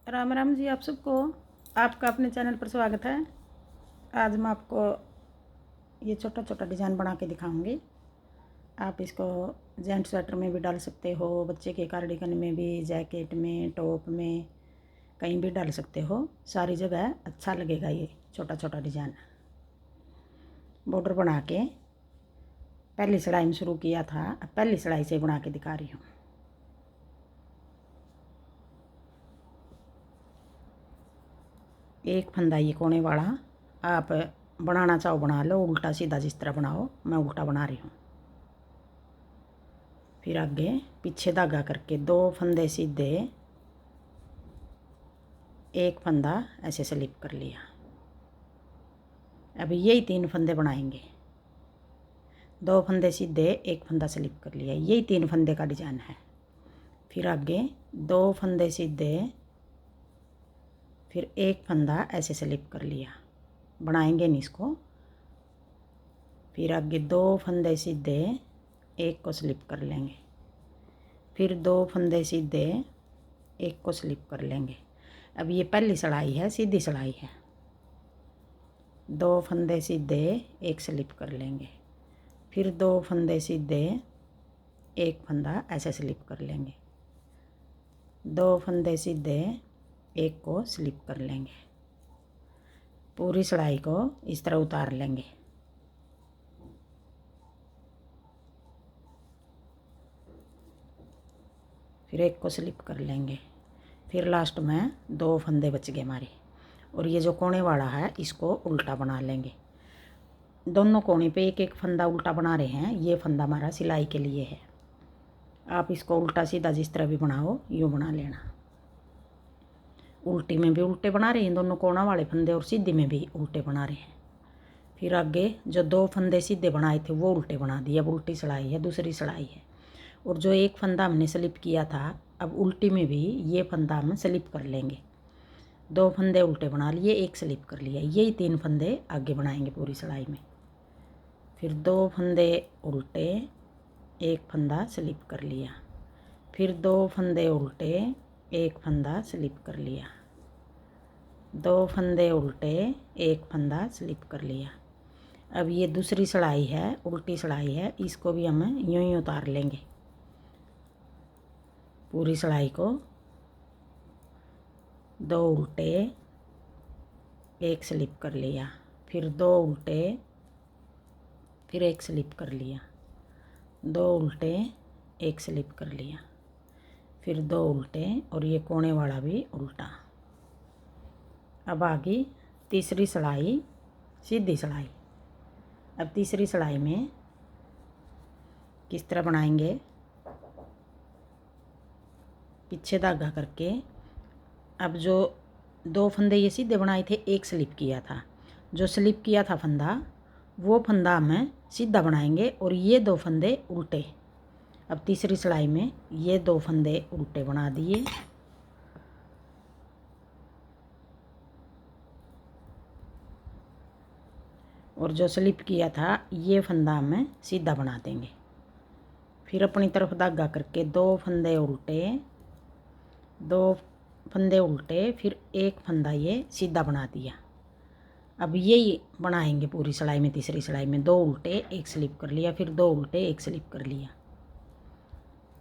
राम राम जी, आप सबको। आपका अपने चैनल पर स्वागत है। आज मैं आपको ये छोटा छोटा डिज़ाइन बना के दिखाऊंगी। आप इसको जेंट स्वेटर में भी डाल सकते हो, बच्चे के कार्डिगन में भी, जैकेट में, टॉप में, कहीं भी डाल सकते हो। सारी जगह अच्छा लगेगा ये छोटा छोटा डिज़ाइन। बॉर्डर बना के पहली सिलाई में शुरू किया था, अब पहली सिलाई से बना के दिखा रही हूँ। एक फंदा ये कोने वाला आप बनाना चाहो बना लो, उल्टा सीधा जिस तरह बनाओ। मैं उल्टा बना रही हूँ। फिर आगे पीछे धागा करके 2 फंदे सीधे, एक फंदा ऐसे स्लिप कर लिया। अब यही 3 फंदे बनाएंगे। 2 फंदे सीधे, एक फंदा स्लिप कर लिया। यही 3 फंदे का डिजाइन है। फिर आगे 2 फंदे सीधे, फिर एक फंदा ऐसे स्लिप कर लिया। बनाएंगे नहीं इसको। फिर आगे 2 फंदे सीधे, एक को स्लिप कर लेंगे। फिर 2 फंदे सीधे, एक को स्लिप कर लेंगे। अब ये पहली सिलाई है, सीधी सिलाई है। 2 फंदे सीधे, एक स्लिप कर लेंगे। फिर 2 फंदे सीधे, एक फंदा ऐसे स्लिप कर लेंगे। 2 फंदे सीधे, एक को स्लिप कर लेंगे। पूरी सिलाई को इस तरह उतार लेंगे। फिर एक को स्लिप कर लेंगे। फिर लास्ट में 2 फंदे बच गए हमारे। और ये जो कोने वाला है इसको उल्टा बना लेंगे। दोनों कोने पे एक एक फंदा उल्टा बना रहे हैं। ये फंदा हमारा सिलाई के लिए है। आप इसको उल्टा सीधा जिस तरह भी बनाओ यूँ बना लेना। उल्टी में भी उल्टे बना रहे हैं दोनों कोना वाले फंदे, और सीधी में भी उल्टे बना रहे हैं। फिर आगे जो 2 फंदे सीधे बनाए थे वो उल्टे बना दिए। अब उल्टी सिलाई है, दूसरी सिलाई है। और जो एक फंदा हमने स्लिप किया था, अब उल्टी में भी ये फंदा हम स्लिप कर लेंगे। 2 फंदे उल्टे बना लिए, एक स्लिप कर लिया। यही 3 फंदे आगे बनाएंगे पूरी सिलाई में। फिर 2 फंदे उल्टे, एक फंदा स्लिप कर लिया। फिर 2 फंदे उल्टे, एक फंदा स्लिप कर लिया। 2 फंदे उल्टे, एक फंदा स्लिप कर लिया। अब ये दूसरी सिलाई है, उल्टी सिलाई है, इसको भी हम यूं ही उतार लेंगे। पूरी सिलाई को 2 उल्टे, एक स्लिप कर लिया। फिर 2 उल्टे, फिर एक स्लिप कर लिया। 2 उल्टे, एक स्लिप कर लिया। फिर 2 उल्टे, और ये कोने वाला भी उल्टा। अब आगे तीसरी सिलाई, सीधी सिलाई। अब तीसरी सिलाई में किस तरह बनाएंगे, पीछे धागा करके। अब जो 2 फंदे ये सीधे बनाए थे, एक स्लिप किया था। जो स्लिप किया था फंदा, वो फंदा हमें सीधा बनाएंगे, और ये 2 फंदे उल्टे। अब तीसरी सिलाई में ये 2 फंदे उल्टे बना दिए। और जो स्लिप किया था ये फंदा हमें सीधा बना देंगे। फिर अपनी तरफ धागा करके 2 फंदे उल्टे, 2 फंदे उल्टे, फिर एक फंदा ये सीधा बना दिया। अब यही बनाएंगे पूरी सिलाई में। तीसरी सिलाई में 2 उल्टे, एक स्लिप कर लिया। फिर 2 उल्टे, एक स्लिप कर लिया।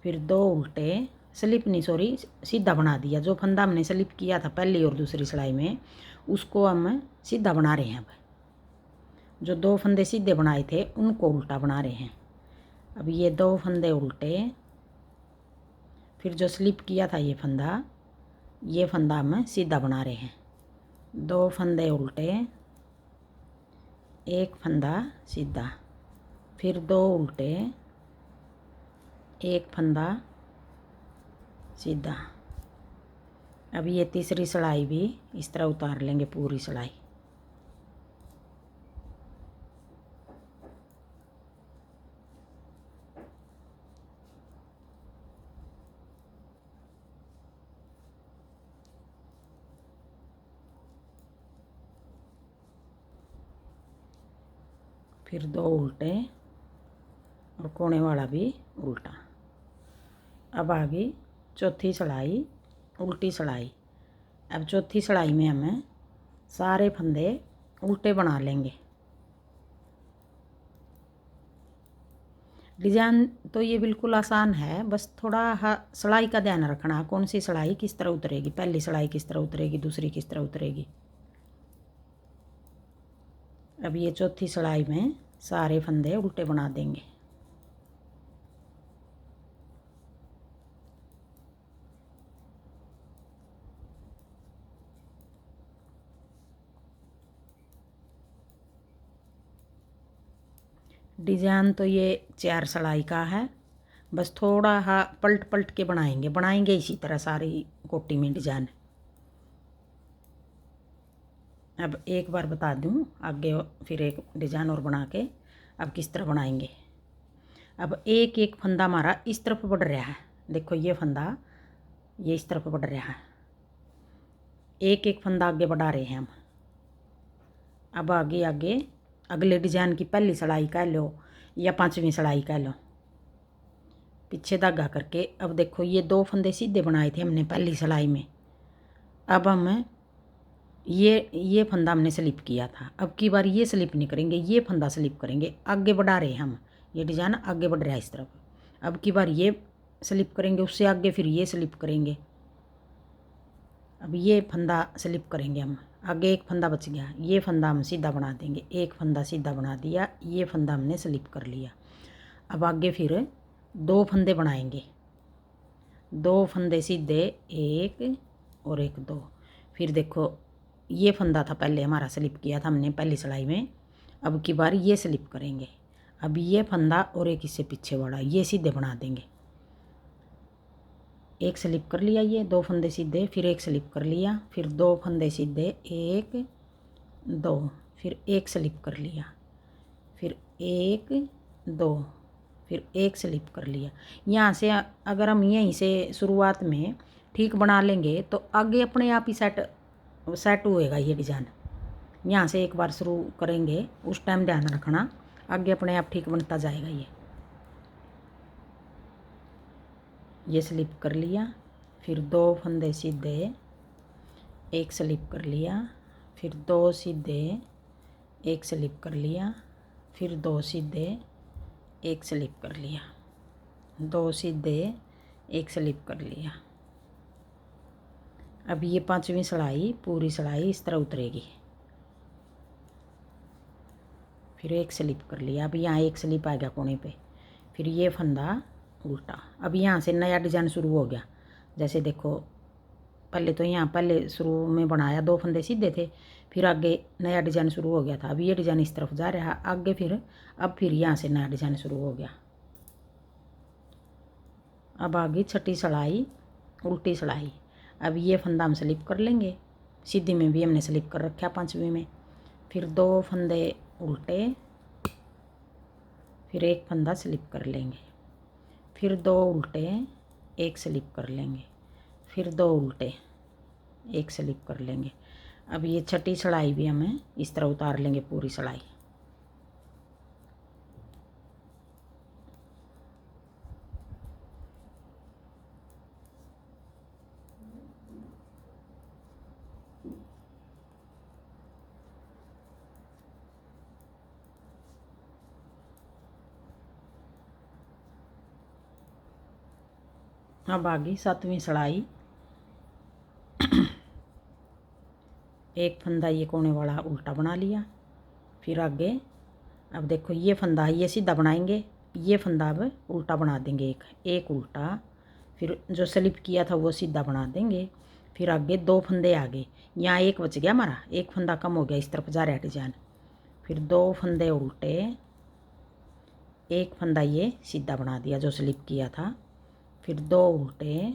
फिर 2 उल्टे, स्लिप नहीं सॉरी, सीधा बना दिया। जो फंदा हमने स्लिप किया था पहली और दूसरी सिलाई में, उसको हम सीधा बना रहे हैं। अब जो 2 फंदे सीधे बनाए थे उनको उल्टा बना रहे हैं। अब ये 2 फंदे उल्टे, फिर जो स्लिप किया था ये फंदा हम सीधा बना रहे हैं। 2 फंदे उल्टे, एक फंदा सीधा। फिर 2 उल्टे, एक फंदा सीधा। अब ये तीसरी सिलाई भी इस तरह उतार लेंगे पूरी सिलाई। फिर 2 उल्टे, और कोने वाला भी उल्टा। अब आगे चौथी सिलाई, उल्टी सिलाई। अब चौथी सिलाई में हमें सारे फंदे उल्टे बना लेंगे। डिजाइन तो ये बिल्कुल आसान है, बस थोड़ा सिलाई का ध्यान रखना, कौन सी सिलाई किस तरह उतरेगी, पहली सिलाई किस तरह उतरेगी, दूसरी किस तरह उतरेगी। अब ये चौथी सिलाई में सारे फंदे उल्टे बना देंगे। डिजाइन तो ये 4 सिलाई का है, बस थोड़ा पलट पलट के बनाएंगे इसी तरह सारी कोटी में डिजाइन। अब एक बार बता दूं आगे, फिर एक डिजाइन और बना के अब किस तरह बनाएंगे। अब एक एक फंदा हमारा इस तरफ बढ़ रहा है, देखो ये फंदा ये इस तरफ बढ़ रहा है, एक एक फंदा आगे बढ़ा रहे हैं हम। अब आगे आगे अगले डिजाइन की पहली सिलाई कह लो या 5वीं सिलाई कह लो, पीछे धागा करके। अब देखो ये 2 फंदे सीधे बनाए थे हमने पहली सिलाई में, अब हम ये फंदा हमने स्लिप किया था, अब की बार ये स्लिप नहीं करेंगे, ये फंदा स्लिप करेंगे, आगे बढ़ा रहे हम, ये डिजाइन आगे बढ़ रहा है इस तरफ। अब की बार ये स्लिप करेंगे, उससे आगे फिर ये स्लिप करेंगे। अब ये फंदा स्लिप करेंगे हम, आगे एक फंदा बच गया, ये फंदा हम सीधा बना देंगे, एक फंदा सीधा बना दिया, ये फंदा हमने स्लिप कर लिया। अब आगे फिर 2 फंदे बनाएंगे, 2 फंदे सीधे, एक और एक 2। फिर देखो ये फंदा था पहले हमारा स्लिप किया था हमने पहली सिलाई में, अब की बार ये स्लिप करेंगे। अब ये फंदा और एक इससे पीछे वाला ये सीधे बना देंगे, एक स्लिप कर लिया, ये 2 फंदे सीधे, फिर एक स्लिप कर लिया, फिर 2 फंदे सीधे, 1 2, फिर एक स्लिप कर लिया, फिर 1 2, फिर एक स्लिप कर लिया। यहाँ से अगर हम यहीं से शुरुआत में ठीक बना लेंगे तो आगे अपने आप ही सेट होएगा ये डिज़ाइन। यहाँ से एक बार शुरू करेंगे, उस टाइम ध्यान रखना, आगे अपने आप ठीक बनता जाएगा। ये स्लिप कर लिया, फिर 2 फंदे सीधे, एक स्लिप कर लिया, फिर 2 सीधे, एक स्लिप कर लिया, फिर 2 सीधे, एक स्लिप कर लिया, 2 सीधे, एक स्लिप कर लिया। अब ये 5वीं सिलाई पूरी सिलाई इस तरह उतरेगी, फिर एक स्लिप कर लिया। अब यहाँ एक स्लिप आ गया कोने पे, फिर ये फंदा उल्टा। अब यहाँ से नया डिज़ाइन शुरू हो गया, जैसे देखो पहले तो यहाँ पहले शुरू में बनाया 2 फंदे सीधे थे, फिर आगे नया डिज़ाइन शुरू हो गया था। अब ये डिज़ाइन इस तरफ जा रहा है आगे, फिर यहाँ से नया डिज़ाइन शुरू हो गया। अब आगे 6ठी सिलाई उल्टी सिलाई। अब ये फंदा हम स्लिप कर लेंगे, सीधी में भी हमने स्लिप कर रखा 5वीं में, फिर 2 फंदे उल्टे, फिर एक फंदा स्लिप कर लेंगे, फिर 2 उल्टे, एक स्लिप कर लेंगे, फिर 2 उल्टे, एक स्लिप कर लेंगे। अब ये 6ठी सिलाई भी हमें इस तरह उतार लेंगे पूरी सिलाई। अब आगे 7वीं सिलाई, एक फंदा ये कोने वाला उल्टा बना लिया, फिर आगे अब देखो ये फंदा ये सीधा बनाएंगे, ये फंदा अब उल्टा बना देंगे, एक उल्टा, फिर जो स्लिप किया था वो सीधा बना देंगे, फिर आगे 2 फंदे आगे, यहाँ एक बच गया हमारा, एक फंदा कम हो गया, इस तरफ जा रहा है डिजाइन, फिर 2 फंदे उल्टे, एक फंदा ये सीधा बना दिया जो स्लिप किया था, फिर 2 उल्टे।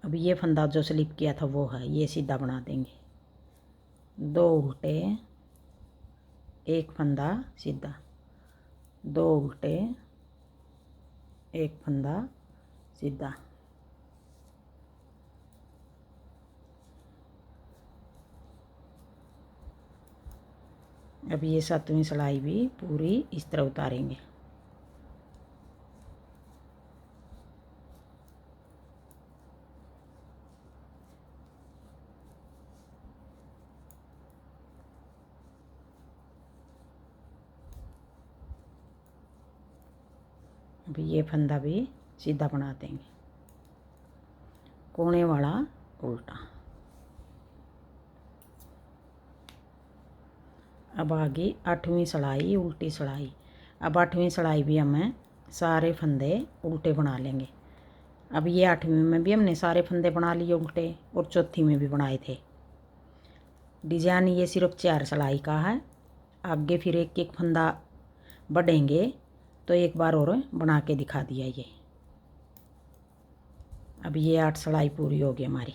अब ये फंदा जो स्लिप किया था वो है, ये सीधा बना देंगे, 2 उल्टे, एक फंदा सीधा, 2 उल्टे, एक फंदा सीधा। अब ये 7वीं सिलाई भी पूरी इस तरह उतारेंगे। अभी ये फंदा भी सीधा बना देंगे, कोने वाला उल्टा। अब आगे 8वीं सिलाई उल्टी सिलाई। अब 8वीं सिलाई भी हमें सारे फंदे उल्टे बना लेंगे। अब ये 8वीं में भी हमने सारे फंदे बना लिए उल्टे, और चौथी में भी बनाए थे। डिजाइन ये सिर्फ 4 सिलाई का है। आगे फिर एक एक फंदा बढ़ेंगे तो एक बार और बना के दिखा दिया ये। अब ये 8 सिलाई पूरी होगी हमारी।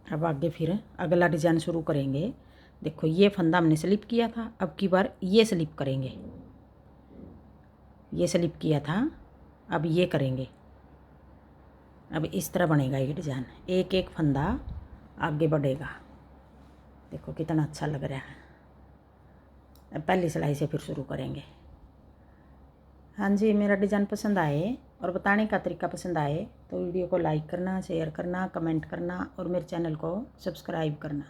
अब आगे फिर अगला डिज़ाइन शुरू करेंगे। देखो ये फंदा हमने स्लिप किया था, अब की बार ये स्लिप करेंगे। ये स्लिप किया था, अब ये करेंगे। अब इस तरह बनेगा ये डिज़ाइन, एक एक फंदा आगे बढ़ेगा। देखो कितना अच्छा लग रहा है। अब पहली सिलाई से फिर शुरू करेंगे। हाँ जी, मेरा डिज़ाइन पसंद आए और बताने का तरीका पसंद आए तो वीडियो को लाइक करना, शेयर करना, कमेंट करना और मेरे चैनल को सब्सक्राइब करना।